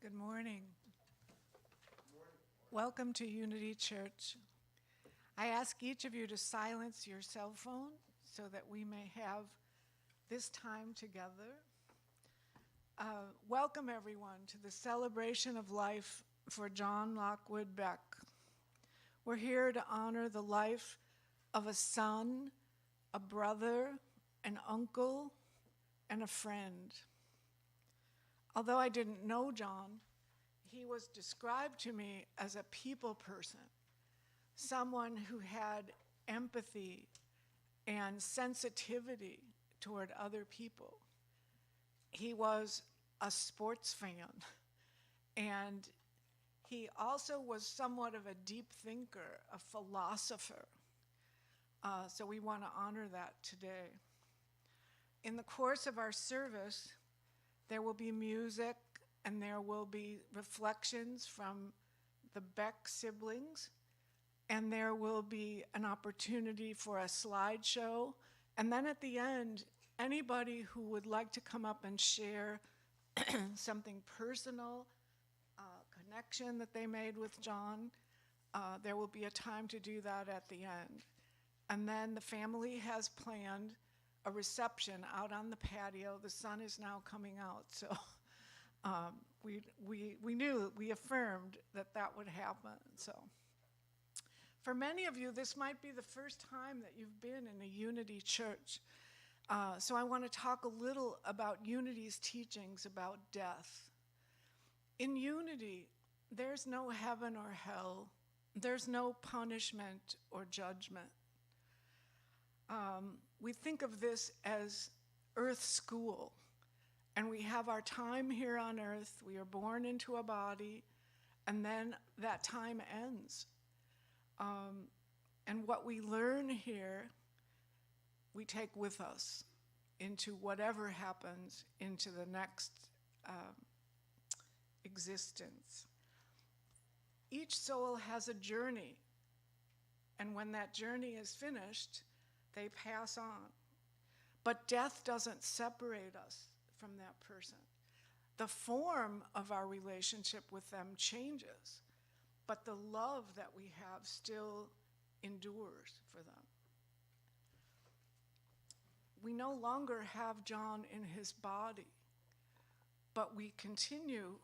Good morning. Welcome to Unity Church. I ask each of you to silence your cell phone so that we may have this time together. Welcome everyone to the celebration of life for John Lockwood Beck. We're here to honor the life of a son, a brother, an uncle, and a friend. Although I didn't know John, he was described to me as a people person, someone who had empathy and sensitivity toward other people. He was a sports fan, and he also was somewhat of a deep thinker, a philosopher. So we want to honor that today. In the course of our service, there will be music and there will be reflections from the Beck siblings, and there will be an opportunity for a slideshow. And then at the end, anybody who would like to come up and share something personal, connection that they made with John, there will be a time to do that at the end. And then the family has planned a reception out on the patio. The sun is now coming out, so we knew, we affirmed that would happen. So for many of you, this might be the first time that you've been in a Unity church. So I want to talk a little about Unity's teachings about death. In Unity, there's no heaven or hell. There's no punishment or judgment. We think of this as earth school, and we have our time here on earth. We are born into a body, and then that time ends. And what we learn here, we take with us into whatever happens into the next existence. Each soul has a journey, and when that journey is finished, they pass on. But death doesn't separate us from that person. The form of our relationship with them changes, but the love that we have still endures for them. We no longer have John in his body, but we continue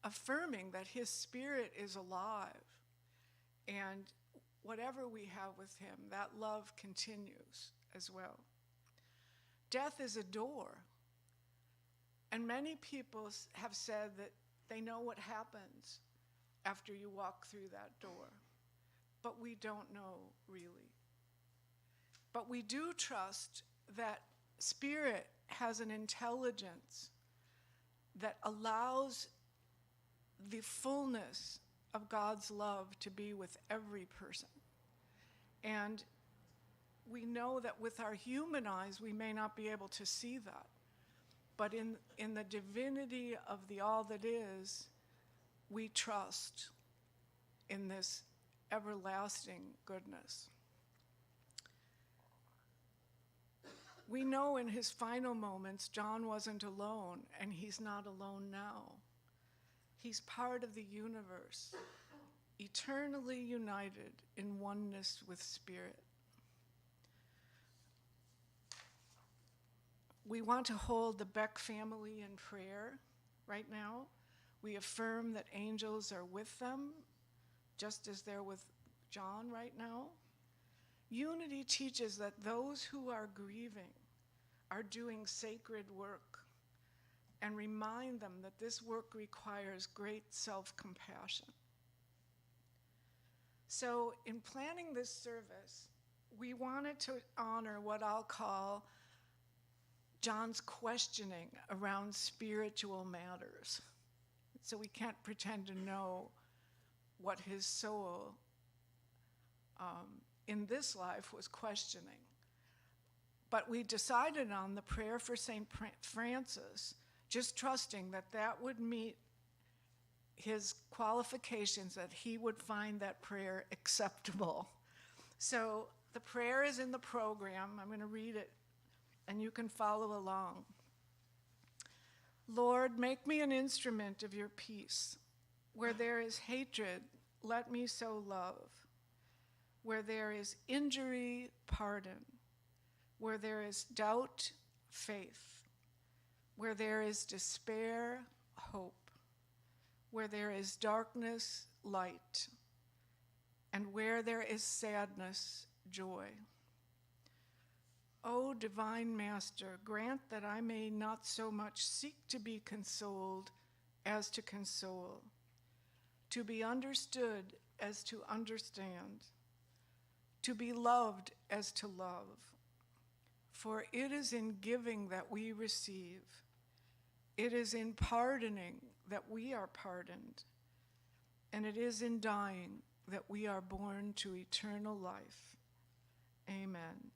affirming that his spirit is alive, and whatever we have with him, that love continues as well. Death is a door, and many people have said that they know what happens after you walk through that door, but we don't know really. But we do trust that spirit has an intelligence that allows the fullness of God's love to be with every person. And we know that with our human eyes, we may not be able to see that. But in the divinity of the all that is, we trust in this everlasting goodness. We know in his final moments, John wasn't alone, and he's not alone now. He's part of the universe, eternally united in oneness with spirit. We want to hold the Beck family in prayer right now. We affirm that angels are with them, just as they're with John right now. Unity teaches that those who are grieving are doing sacred work, and remind them that this work requires great self-compassion. So in planning this service, we wanted to honor what I'll call John's questioning around spiritual matters. So we can't pretend to know what his soul in this life was questioning. But we decided on the prayer for St. Francis, just trusting that that would meet his qualifications, that he would find that prayer acceptable. So the prayer is in the program. I'm going to read it, and you can follow along. Lord, make me an instrument of your peace. Where there is hatred, let me sow love. Where there is injury, pardon. Where there is doubt, faith. Where there is despair, hope. Where there is darkness, light. And where there is sadness, joy. O divine Master, grant that I may not so much seek to be consoled as to console, to be understood as to understand, to be loved as to love. For it is in giving that we receive. It is in pardoning that we are pardoned. And it is in dying that we are born to eternal life. Amen.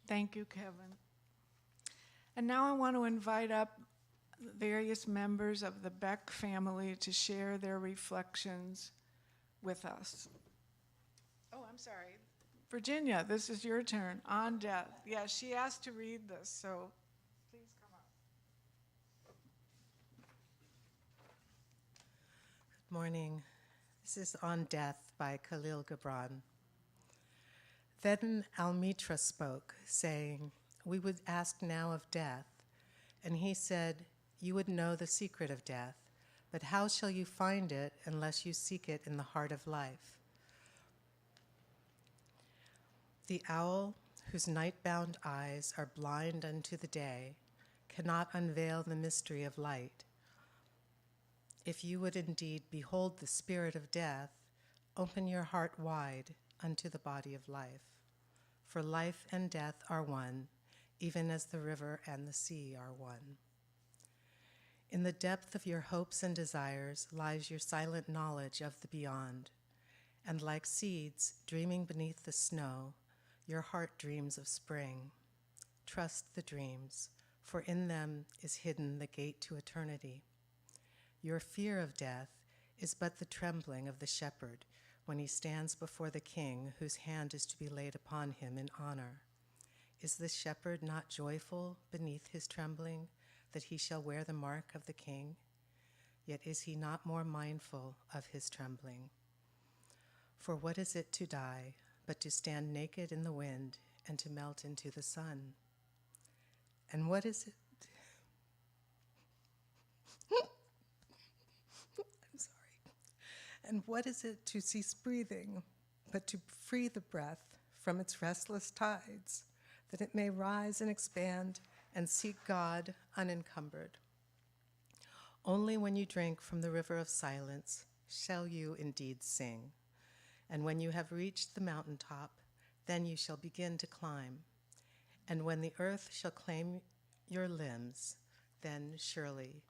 Thank you, Kevin. And now I want to invite up various members of the Beck family to share their reflections with us. Oh, I'm sorry. Virginia, this is your turn on death. Yeah, she asked to read this, so please come up. Good morning. This is On Death by Khalil Gibran. Then Almitra spoke, saying, "We would ask now of death." And he said, "You would know the secret of death, but how shall you find it unless you seek it in the heart of life?" The owl, whose night-bound eyes are blind unto the day, cannot unveil the mystery of light. If you would indeed behold the spirit of death, open your heart wide unto the body of life. For life and death are one, even as the river and the sea are one. In the depth of your hopes and desires lies your silent knowledge of the beyond, and like seeds dreaming beneath the snow, your heart dreams of spring. Trust the dreams, for in them is hidden the gate to eternity. Your fear of death is but the trembling of the shepherd when he stands before the king whose hand is to be laid upon him in honor. Is the shepherd not joyful beneath his trembling that he shall wear the mark of the king? Yet is he not more mindful of his trembling? For what is it to die but to stand naked in the wind and to melt into the sun? And what is it? I'm sorry. And what is it to cease breathing but to free the breath from its restless tides, that it may rise and expand and seek God unencumbered? Only when you drink from the river of silence shall you indeed sing. And when you have reached the mountaintop, then you shall begin to climb. And when the earth shall claim your limbs, then surely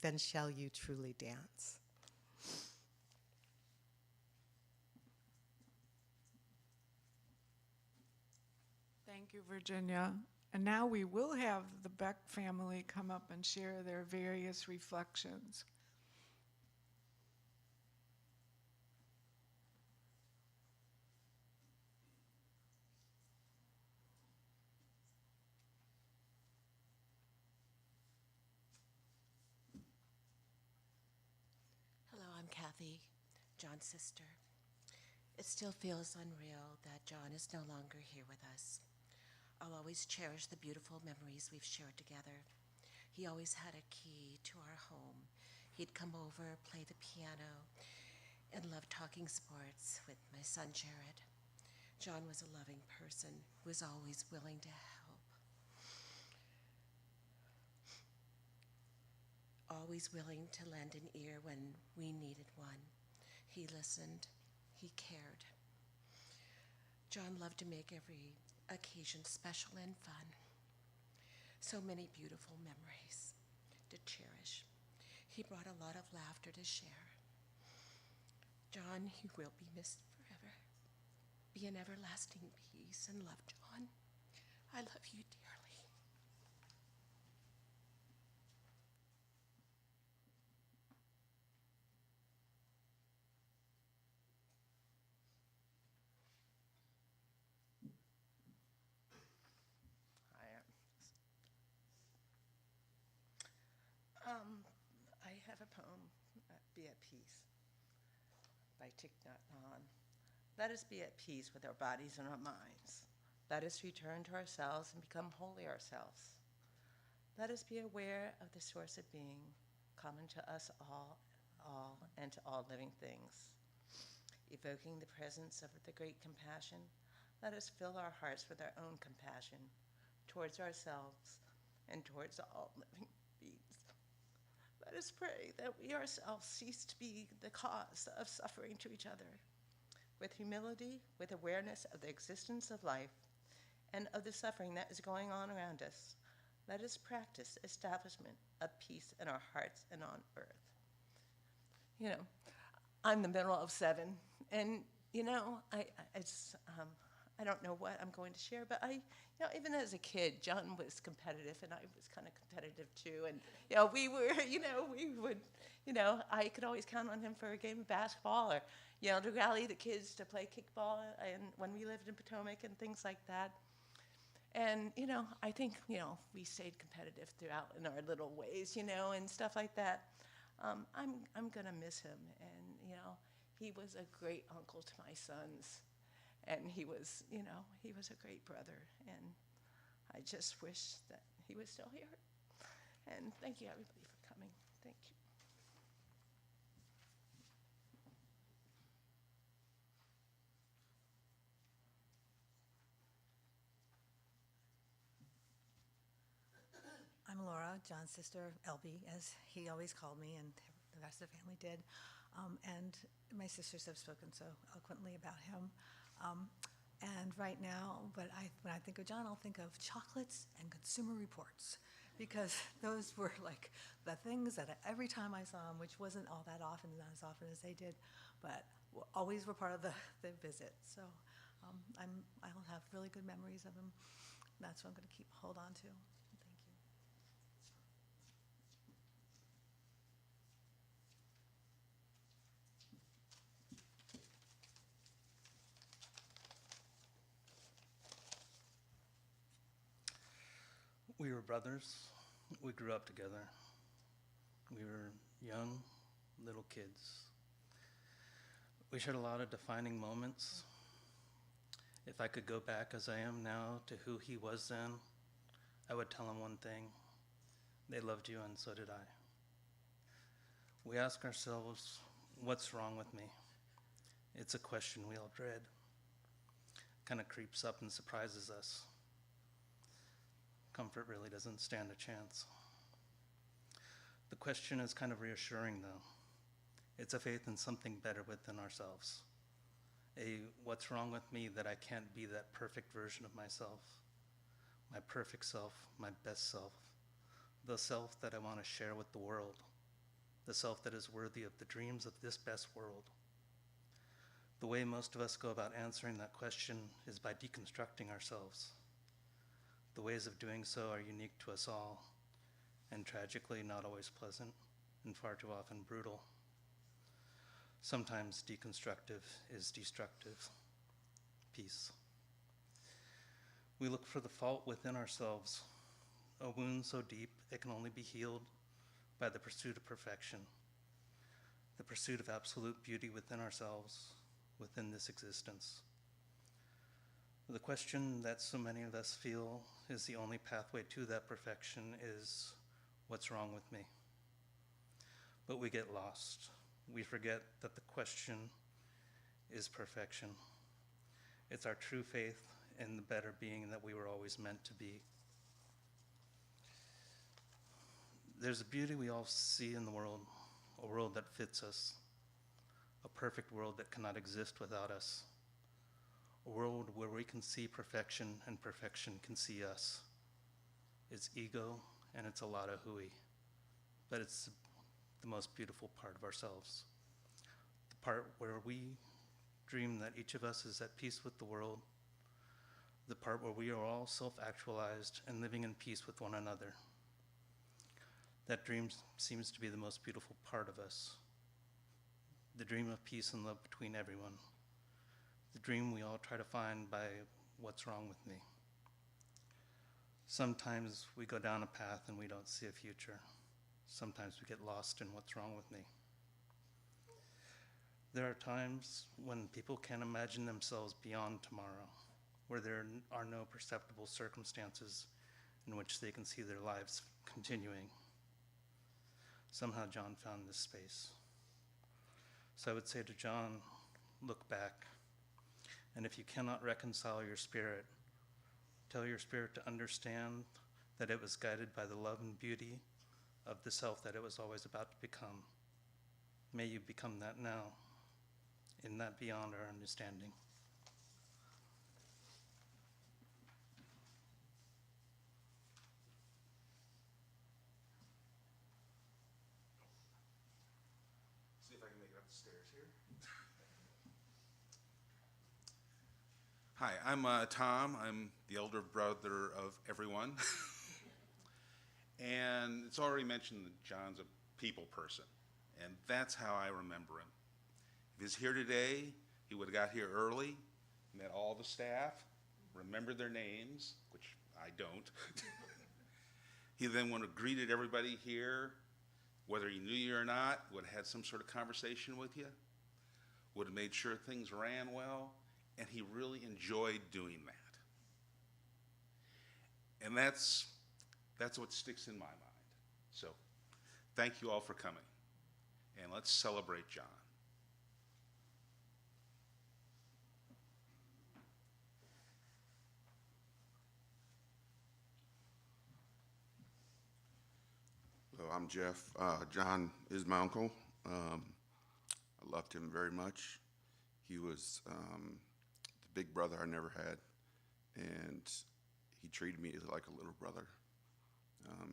then shall you truly dance. Thank you, Virginia. And now we will have the Beck family come up and share their various reflections. Hello, I'm Kathy, John's sister. It still feels unreal that John is no longer here with us. I'll always cherish the beautiful memories we've shared together. He always had a key to our home. He'd come over, play the piano, and loved talking sports with my son Jared. John was a loving person who was always willing to help. Always willing to lend an ear when we needed one. He listened, he cared. John loved to make every occasion special and fun. So many beautiful memories to cherish. He brought a lot of laughter to share. John, he will be missed forever. Be in everlasting peace and love, John. I love you dearly. I have a poem, Be at Peace, by Thich Nhat Hanh. Let us be at peace with our bodies and our minds. Let us return to ourselves and become wholly ourselves. Let us be aware of the source of being, common to us all, and to all living things. Evoking the presence of the great compassion, let us fill our hearts with our own compassion towards ourselves and towards all living beings. Let us pray that we ourselves cease to be the cause of suffering to each other. With humility, with awareness of the existence of life and of the suffering that is going on around us, let us practice establishment of peace in our hearts and on earth. You know, I'm the middle of 7, and I don't know what I'm going to share, but even as a kid, John was competitive, and I was kind of competitive too. And I could always count on him for a game of basketball, or to rally the kids to play kickball, and when we lived in Potomac and things like that. And I think we stayed competitive throughout in our little ways, and stuff like that. I'm gonna miss him, and he was a great uncle to my sons. And he was a great brother, and I just wish that he was still here. And thank you, everybody, for coming. Thank you. I'm Laura, John's sister, Elby, as he always called me, and the rest of the family did. And my sisters have spoken so eloquently about him. And right now, when I think of John, I'll think of chocolates and Consumer Reports, because those were like the things that every time I saw him, which wasn't all that often, not as often as they did, but always were part of the visit. So I'll have really good memories of him. That's what I'm going to hold on to. Thank you. We were brothers. We grew up together. We were young, little kids. We shared a lot of defining moments. If I could go back as I am now to who he was then, I would tell him one thing. They loved you, and so did I. We ask ourselves, what's wrong with me? It's a question we all dread. Kind of creeps up and surprises us. Comfort really doesn't stand a chance. The question is kind of reassuring, though. It's a faith in something better within ourselves. What's wrong with me that I can't be that perfect version of myself? My perfect self, my best self, the self that I want to share with the world, the self that is worthy of the dreams of this best world. The way most of us go about answering that question is by deconstructing ourselves. The ways of doing so are unique to us all, and tragically not always pleasant, and far too often brutal. Sometimes deconstructive is destructive. Peace. We look for the fault within ourselves, a wound so deep it can only be healed by the pursuit of perfection, the pursuit of absolute beauty within ourselves, within this existence. The question that so many of us feel is the only pathway to that perfection is, what's wrong with me? But we get lost. We forget that the question is perfection. It's our true faith in the better being that we were always meant to be. There's a beauty we all see in the world, a world that fits us, a perfect world that cannot exist without us. A world where we can see perfection and perfection can see us. It's ego and it's a lot of hooey, but it's the most beautiful part of ourselves. The part where we dream that each of us is at peace with the world. The part where we are all self-actualized and living in peace with one another. That dream seems to be the most beautiful part of us. The dream of peace and love between everyone. The dream we all try to find by what's wrong with me. Sometimes we go down a path and we don't see a future. Sometimes we get lost in what's wrong with me. There are times when people can't imagine themselves beyond tomorrow, where there are no perceptible circumstances in which they can see their lives continuing. Somehow John found this space. So I would say to John, look back. And if you cannot reconcile your spirit, tell your spirit to understand that it was guided by the love and beauty of the self that it was always about to become. May you become that now, in that beyond our understanding. See if I can make it up the stairs here. Hi, I'm Tom. I'm the elder brother of everyone. And it's already mentioned that John's a people person, and that's how I remember him. If he's here today, he would have got here early, met all the staff, remembered their names, which I don't. He then would have greeted everybody here, whether he knew you or not, would have had some sort of conversation with you, would have made sure things ran well, and he really enjoyed doing that. And that's what sticks in my mind. So thank you all for coming, and let's celebrate John. I'm Jeff. John is my uncle. I loved him very much. He was the big brother I never had, and he treated me like a little brother.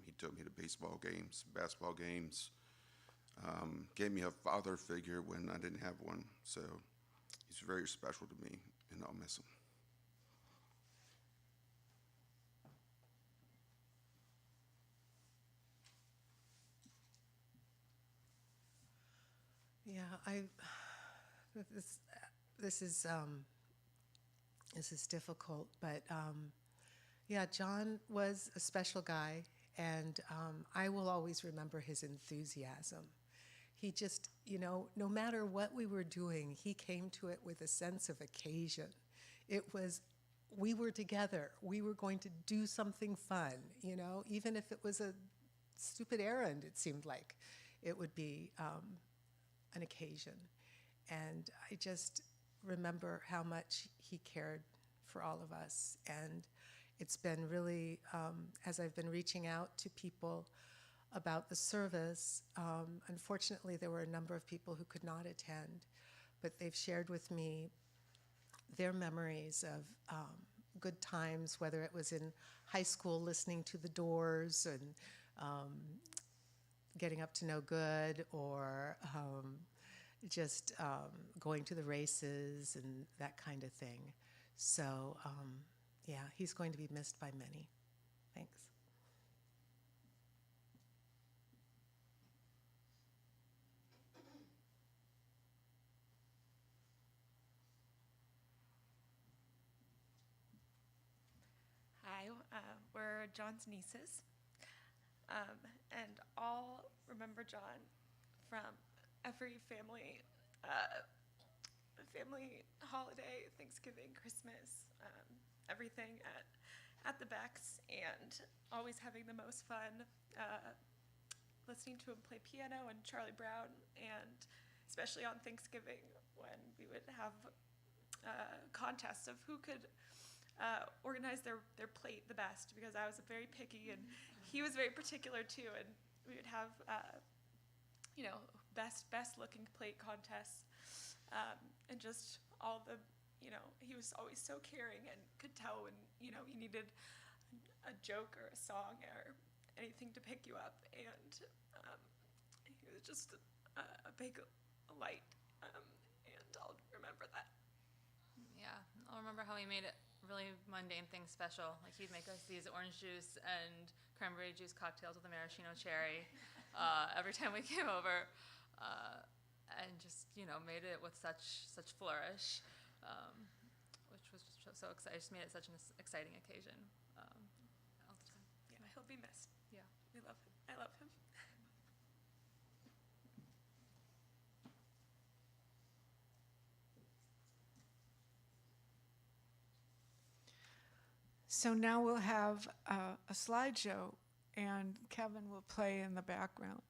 He took me to baseball games, basketball games, gave me a father figure when I didn't have one. So he's very special to me, and I'll miss him. Yeah, this this is this is difficult, but yeah, John was a special guy, and I will always remember his enthusiasm. He just, no matter what we were doing, he came to it with a sense of occasion. It was, we were together. We were going to do something fun, even if it was a stupid errand, it seemed like it would be an occasion. And I just remember how much he cared for all of us. And it's been really, as I've been reaching out to people about the service, unfortunately there were a number of people who could not attend, but they've shared with me their memories of good times, whether it was in high school listening to the Doors and getting up to no good, or just going to the races and that kind of thing. So yeah, he's going to be missed by many. Thanks. Hi, we're John's nieces, and all remember John from every family holiday, Thanksgiving, Christmas, everything at the Becks, and always having the most fun listening to him play piano and Charlie Brown, and especially on Thanksgiving when we would have contests of who could organize their plate the best, because I was very picky and he was very particular too, and we would have best looking plate contests, and just all the, he was always so caring and could tell when you needed a joke or a song or anything to pick you up, and he was just a big light, and I'll remember that. Yeah, I'll remember how he made it really mundane things special. Like he'd make us these orange juice and cranberry juice cocktails with a maraschino cherry every time we came over, and just made it with such flourish, which was just so exciting. Just made it such an exciting occasion all the time. Yeah, he'll be missed. Yeah. We love him. I love him. So now we'll have a slideshow, and Kevin will play in the background.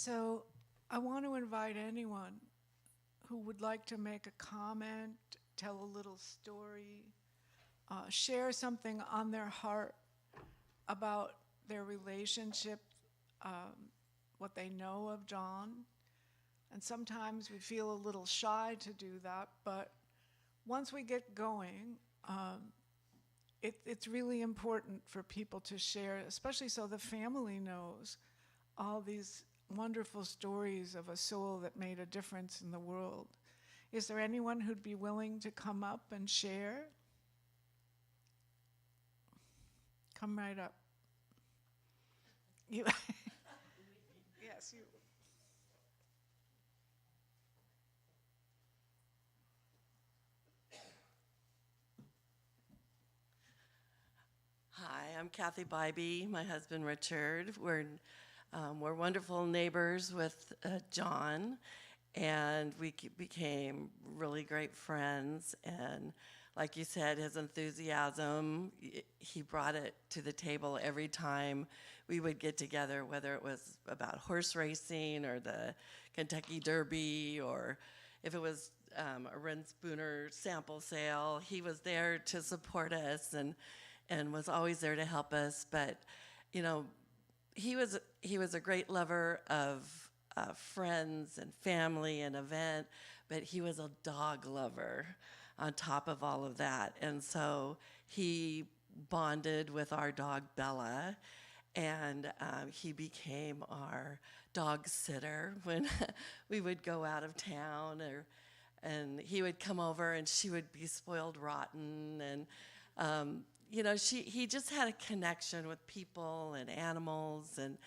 So I want to invite anyone who would like to make a comment, tell a little story, share something on their heart about their relationship, what they know of John. And sometimes we feel a little shy to do that, but once we get going, it's really important for people to share, especially so the family knows all these wonderful stories of a soul that made a difference in the world. Is there anyone who'd be willing to come up and share? Come right up. You. Yes, you. Hi, I'm Kathy Bybee, my husband Richard. We're wonderful neighbors with John, and we became really great friends. And like you said, his enthusiasm, he brought it to the table every time we would get together, whether it was about horse racing or the Kentucky Derby, or if it was a Ren Spooner sample sale. He was there to support us and was always there to help us. But, you know, he was a great lover of friends and family and event, but he was a dog lover on top of all of that. And so he bonded with our dog Bella, and he became our dog sitter when we would go out of town, and he would come over and she would be spoiled rotten. And you know, he just had a connection with people and animals. And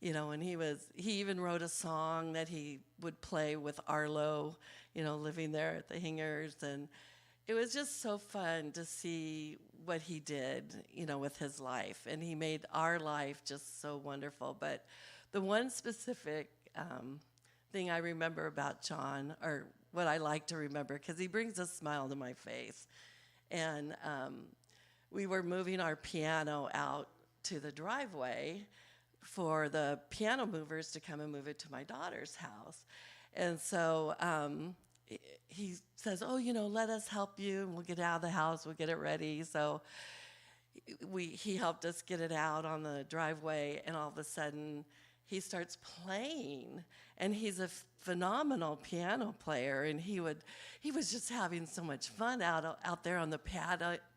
you know, and he even wrote a song that he would play with Arlo, you know, living there at the Hingers. And it was just so fun to see what he did, you know, with his life. And he made our life just so wonderful. But the one specific thing I remember about John, or what I like to remember, because he brings a smile to my face. And we were moving our piano out to the driveway for the piano movers to come and move it to my daughter's house. And so he says, oh, you know, let us help you, and we'll get out of the house, we'll get it ready. So he helped us get it out on the driveway, and all of a sudden he starts playing, and he's a phenomenal piano player, and he was just having so much fun out there on the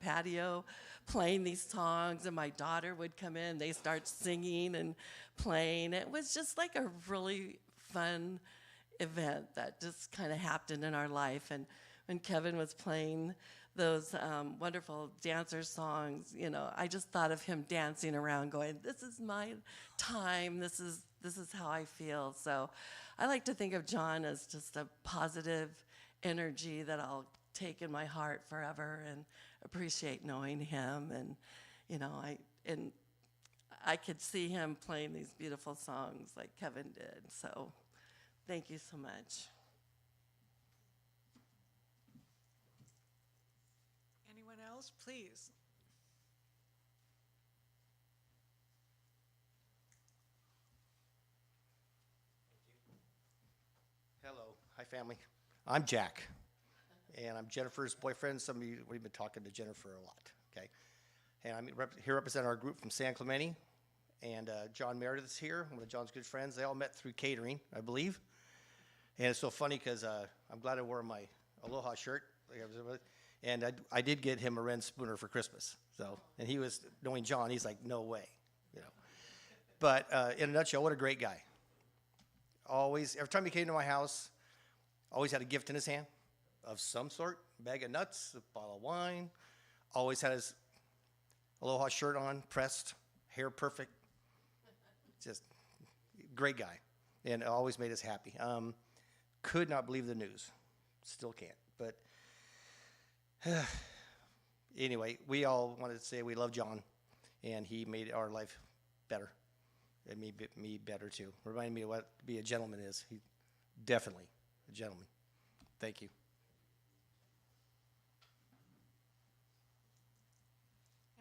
patio playing these songs. And my daughter would come in, they start singing and playing. It was just like a really fun event that just kind of happened in our life. And when Kevin was playing those wonderful dancer songs, you know, I just thought of him dancing around going, this is my time, this is how I feel. So I like to think of John as just a positive energy that I'll take in my heart forever, and appreciate knowing him. And you know, I could see him playing these beautiful songs like Kevin did. So thank you so much. Anyone else, please? Hello. Hi, family. I'm Jack, and I'm Jennifer's boyfriend. Some of you, we've been talking to Jennifer a lot, okay? And I'm here representing our group from San Clemente, and John Meredith is here, one of John's good friends. They all met through catering, I believe. And it's so funny because I'm glad I wore my Aloha shirt. And I did get him a Ren Spooner for Christmas. So, and he was, knowing John, he's like, no way, you know. But in a nutshell, what a great guy. Always, every time he came to my house, always had a gift in his hand of some sort, a bag of nuts, a bottle of wine. Always had his Aloha shirt on, pressed, hair perfect. Just great guy, and always made us happy. Could not believe the news. Still can't. But anyway, we all wanted to say we love John, and he made our life better. It made me better too. Reminded me of what to be a gentleman is. He definitely a gentleman. Thank you.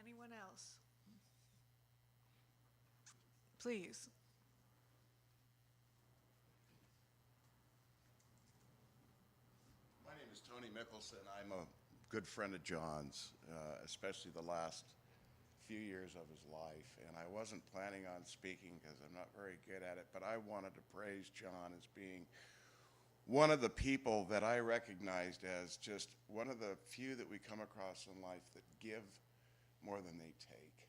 Anyone else? Please. Mickelson. I'm a good friend of John's, especially the last few years of his life. And I wasn't planning on speaking because I'm not very good at it, but I wanted to praise John as being one of the people that I recognized as just one of the few that we come across in life that give more than they take.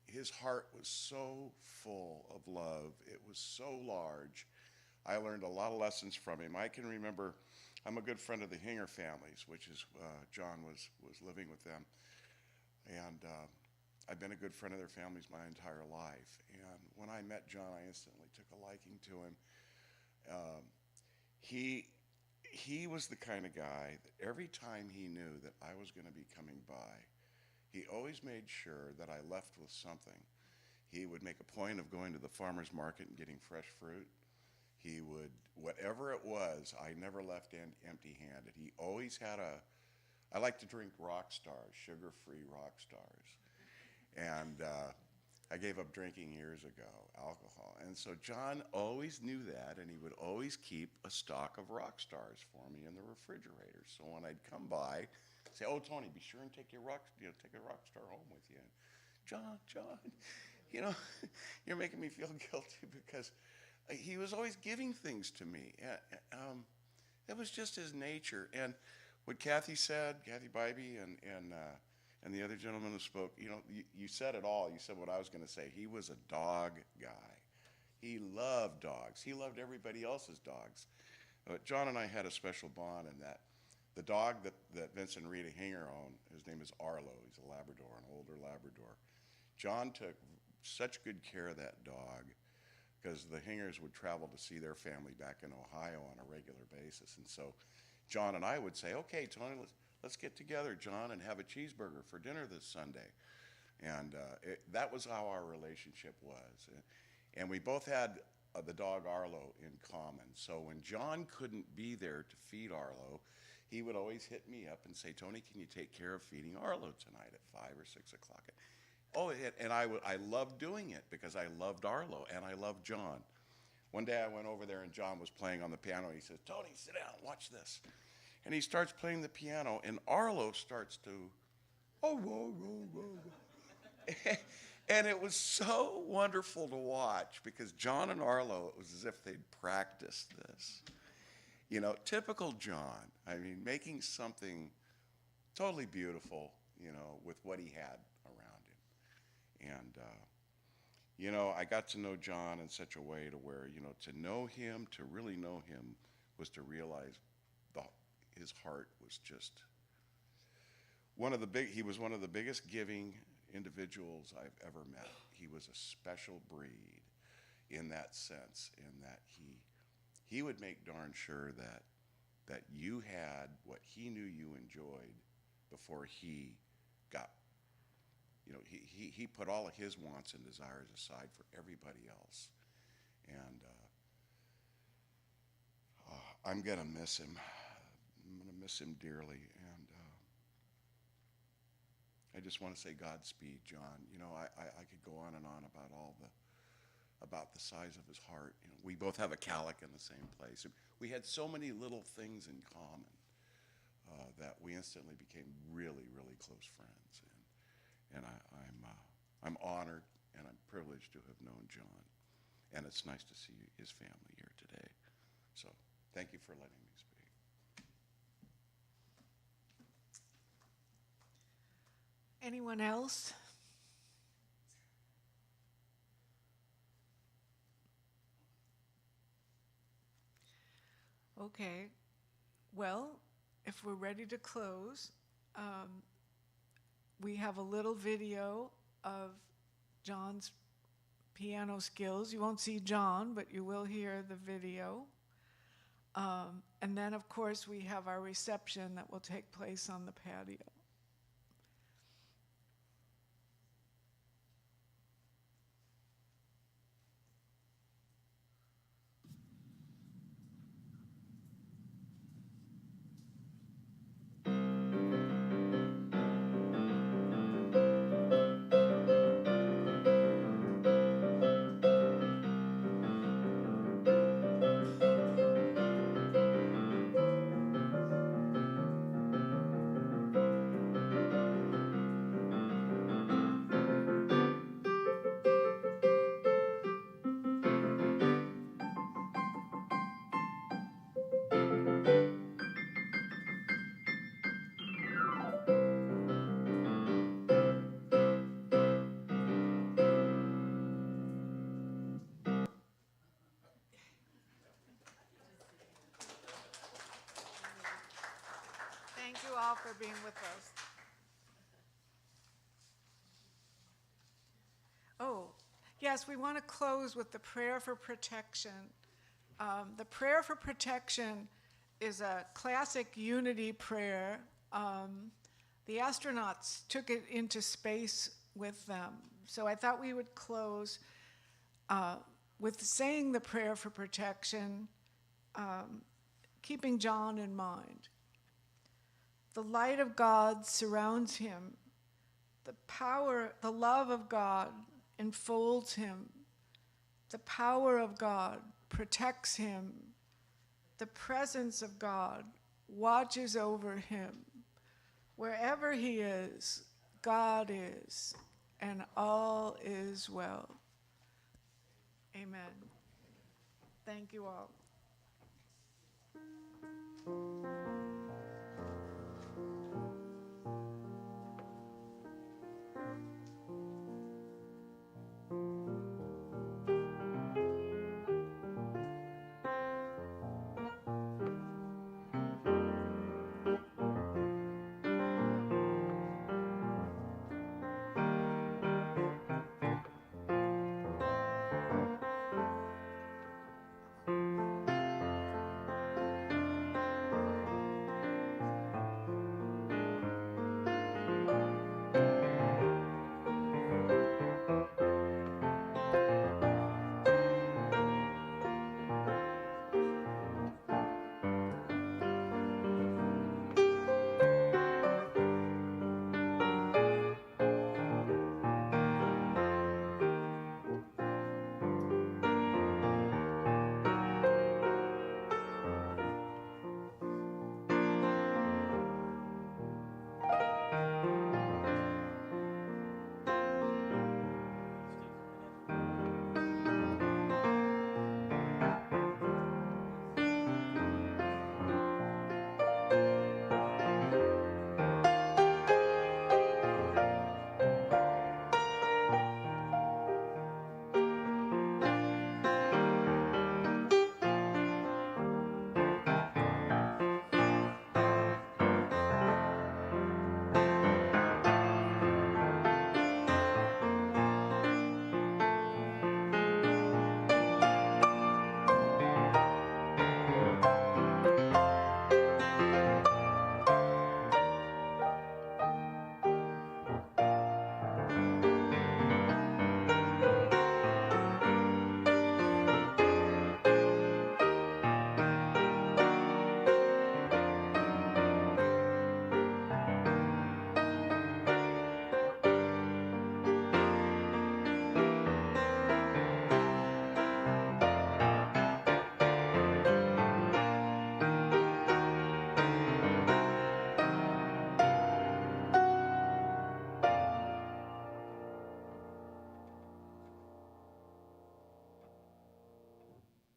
His heart was so full of love. It was so large. I learned a lot of lessons from him. I can remember, I'm a good friend of the Hinger families, which is, John was living with them. And I've been a good friend of their families my entire life. And when I met John, I instantly took a liking to him. He was the kind of guy that every time he knew that I was going to be coming by, he always made sure that I left with something. He would make a point of going to the farmer's market and getting fresh fruit. He would, whatever it was, I never left empty-handed. He always had I like to drink Rock Stars, sugar-free Rock Stars. And I gave up drinking years ago, alcohol. And so John always knew that, and he would always keep a stock of Rock Stars for me in the refrigerator. So when I'd come by, say, "Oh, Tony, be sure and take a Rock Star home with you." And John, you're making me feel guilty because he was always giving things to me. It was just his nature. And what Kathy said, Kathy Bybee, and the other gentleman who spoke, you said it all. You said what I was going to say. He was a dog guy. He loved dogs. He loved everybody else's dogs. But John and I had a special bond in that the dog that Vince and Rita Hinger own, his name is Arlo. He's a Labrador, an older Labrador. John took such good care of that dog because the Hingers would travel to see their family back in Ohio on a regular basis. And so John and I would say, "Okay, Tony, let's get together, John, and have a cheeseburger for dinner this Sunday." And that was how our relationship was. And we both had the dog Arlo in common. So when John couldn't be there to feed Arlo, he would always hit me up and say, "Tony, can you take care of feeding Arlo tonight at 5 or 6 o'clock?" And I loved doing it because I loved Arlo and I loved John. One day I went over there and John was playing on the piano. And he says, "Tony, sit down, watch this." And he starts playing the piano, and Arlo starts to, oh, whoa, whoa, whoa. And it was so wonderful to watch because John and Arlo, it was as if they'd practiced this. Typical John. I mean, making something totally beautiful, with what he had around him. And, I got to know John in such a way to where, to know him, to really know him, was to realize his heart was just he was one of the biggest giving individuals I've ever met. He was a special breed in that sense, in that he would make darn sure that you had what he knew you enjoyed before he got, he put all of his wants and desires aside for everybody else. And I'm going to miss him. I'm going to miss him dearly. And I just want to say Godspeed, John. I could go on and on about the size of his heart. We both have a calic in the same place. We had so many little things in common that we instantly became really, really close friends. And I'm honored and I'm privileged to have known John. And it's nice to see his family here today. So thank you for letting me speak. Anyone else? Okay. Well, if we're ready to close, we have a little video of John's piano skills. You won't see John, but you will hear the video. And then, of course, we have our reception that will take place on the patio. all for being with us. Oh, yes, we want to close with the prayer for protection. The prayer for protection is a classic unity prayer. The astronauts took it into space with them. So I thought we would close with saying the prayer for protection, keeping John in mind. The light of God surrounds him. The love of God enfolds him. The power of God protects him. The presence of God watches over him. Wherever he is, God is, and all is well. Amen. Thank you all.